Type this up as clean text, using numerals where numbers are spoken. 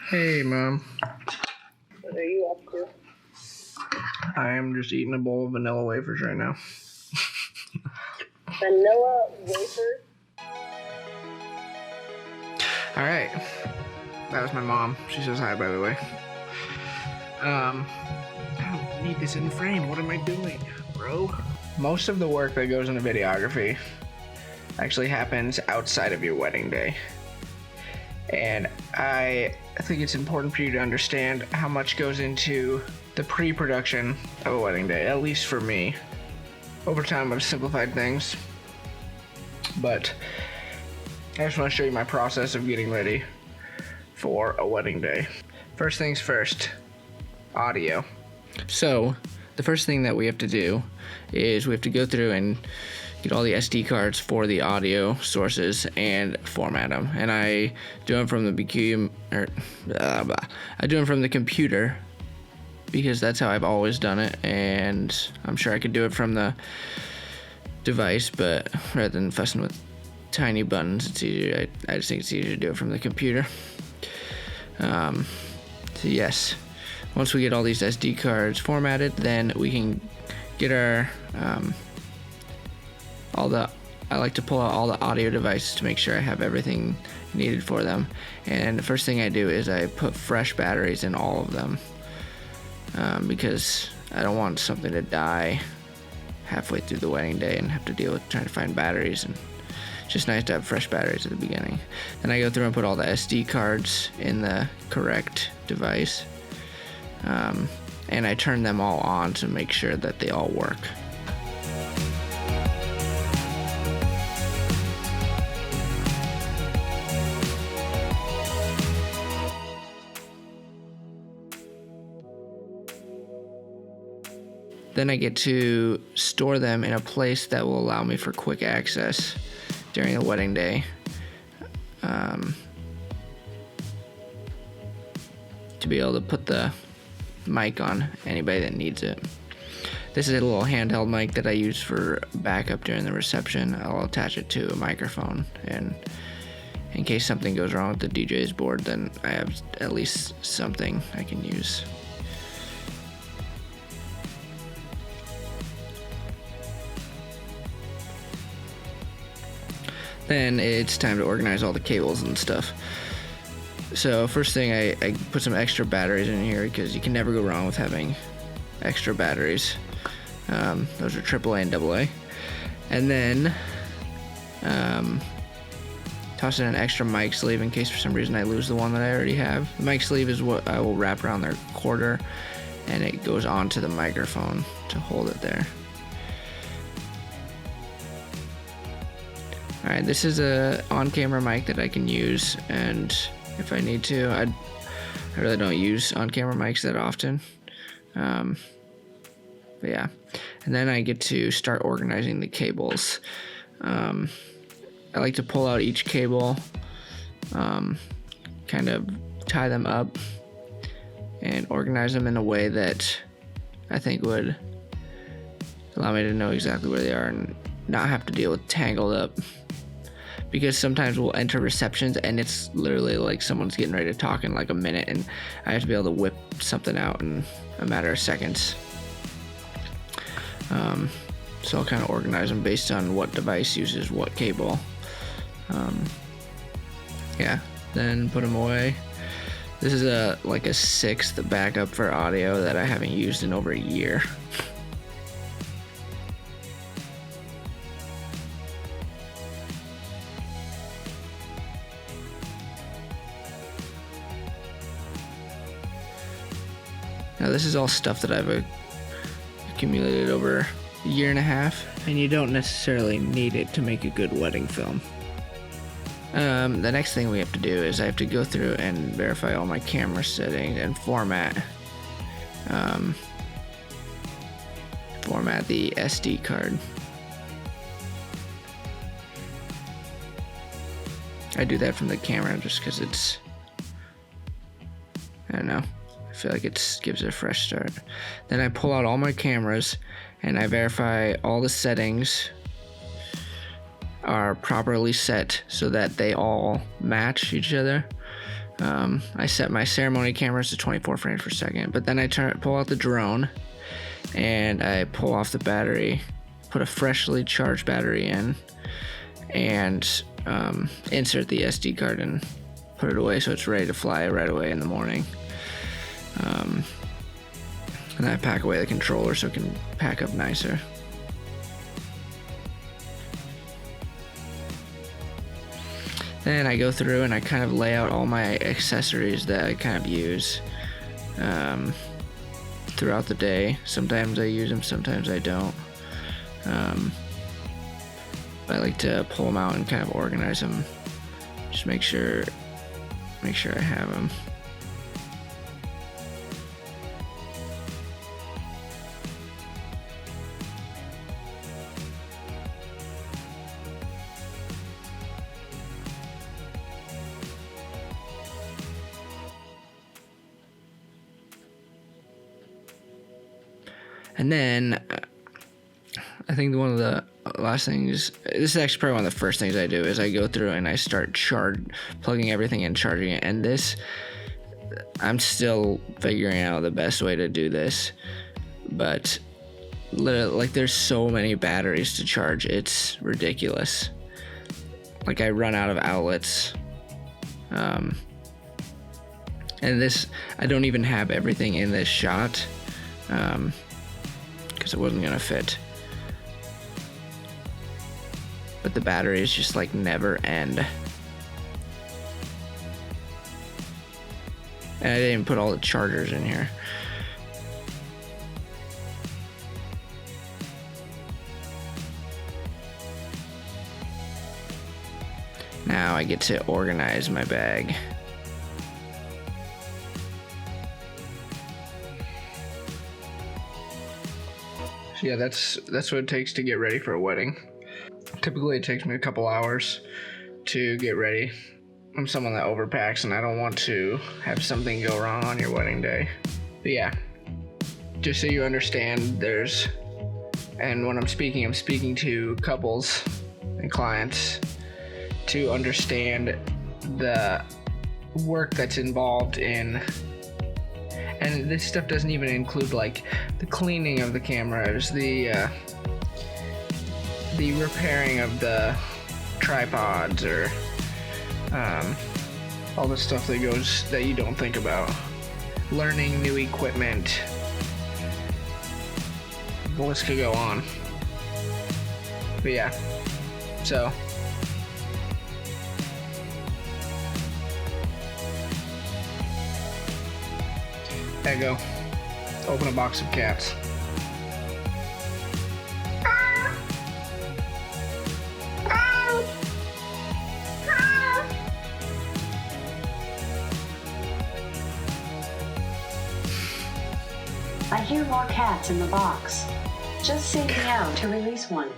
Hey, Mom. What are you up to? I am just eating a bowl of vanilla wafers right now. Vanilla wafers? Alright. That was my mom. She says hi, by the way. I don't need this in frame. What am I doing, bro? Most of the work that goes into videography actually happens outside of your wedding day. And I think it's important for you to understand how much goes into the pre-production of a wedding day, at least for me. Over time, I've simplified things, but I just want to show you my process of getting ready for a wedding day. First things first, audio. So the first thing that we have to do is we have to go through and get all the SD cards for the audio sources and format them. And I do them from the computer because that's how I've always done it, and I'm sure I could do it from the device, but rather than fussing with tiny buttons, it's easier. I just think it's easier to do it from the computer. So yes, once we get all these SD cards formatted, then we can get our I like to pull out all the audio devices to make sure I have everything needed for them. And the first thing I do is I put fresh batteries in all of them, because I don't want something to die halfway through the wedding day and have to deal with trying to find batteries. And it's just nice to have fresh batteries at the beginning. Then I go through and put all the SD cards in the correct device, and I turn them all on to make sure that they all work. Then I get to store them in a place that will allow me for quick access during the wedding day. To be able to put the mic on anybody that needs it. This is a little handheld mic that I use for backup during the reception. I'll attach it to a microphone, and in case something goes wrong with the DJ's board, then I have at least something I can use. Then it's time to organize all the cables and stuff. So first thing, I put some extra batteries in here because you can never go wrong with having extra batteries. Those are AAA and AA. And then toss in an extra mic sleeve in case for some reason I lose the one that I already have. The mic sleeve is what I will wrap around their quarter, and it goes onto the microphone to hold it there. Alright, this is a on-camera mic that I can use, and if I need to, I really don't use on-camera mics that often. But yeah, and then I get to start organizing the cables. I like to pull out each cable, kind of tie them up, and organize them in a way that I think would allow me to know exactly where they are and not have to deal with tangled up. Because sometimes we'll enter receptions and it's literally like someone's getting ready to talk in like a minute, and I have to be able to whip something out in a matter of seconds. So I'll kind of organize them based on what device uses what cable. Yeah, then put them away. This is a 6th backup for audio that I haven't used in over a year. Now this is all stuff that I've accumulated over a year and a half, and you don't necessarily need it to make a good wedding film. The next thing we have to do is I have to go through and verify all my camera settings and format the SD card. I do that from the camera just because it's, I don't know, I feel like it gives it a fresh start. Then I pull out all my cameras and I verify all the settings are properly set so that they all match each other. I set my ceremony cameras to 24 frames per second, but then I pull out the drone and I pull off the battery, put a freshly charged battery in, and insert the SD card and put it away so it's ready to fly right away in the morning. And then I pack away the controller so it can pack up nicer. Then I go through and I kind of lay out all my accessories that I kind of use throughout the day. Sometimes I use them, sometimes I don't. I like to pull them out and kind of organize them. Just make sure I have them. And then I think one of the last things, this is actually probably one of the first things I do, is I go through and I start plugging everything and charging it. And this, I'm still figuring out the best way to do this, but like there's so many batteries to charge, it's ridiculous. Like I run out of outlets. And this, I don't even have everything in this shot. Because it wasn't gonna fit. But the batteries just like never end. And I didn't put all the chargers in here. Now I get to organize my bag. So yeah, that's what it takes to get ready for a wedding. Typically it takes me a couple hours to get ready. I'm someone that overpacks and I don't want to have something go wrong on your wedding day. But yeah, just so you understand, and when I'm speaking to couples and clients to understand the work that's involved in. And this stuff doesn't even include like the cleaning of the cameras, the repairing of the tripods, or all the stuff that you don't think about. Learning new equipment. The list could go on. But yeah, so. There you go. Open a box of cats. I hear more cats in the box. Just sing meow to release one.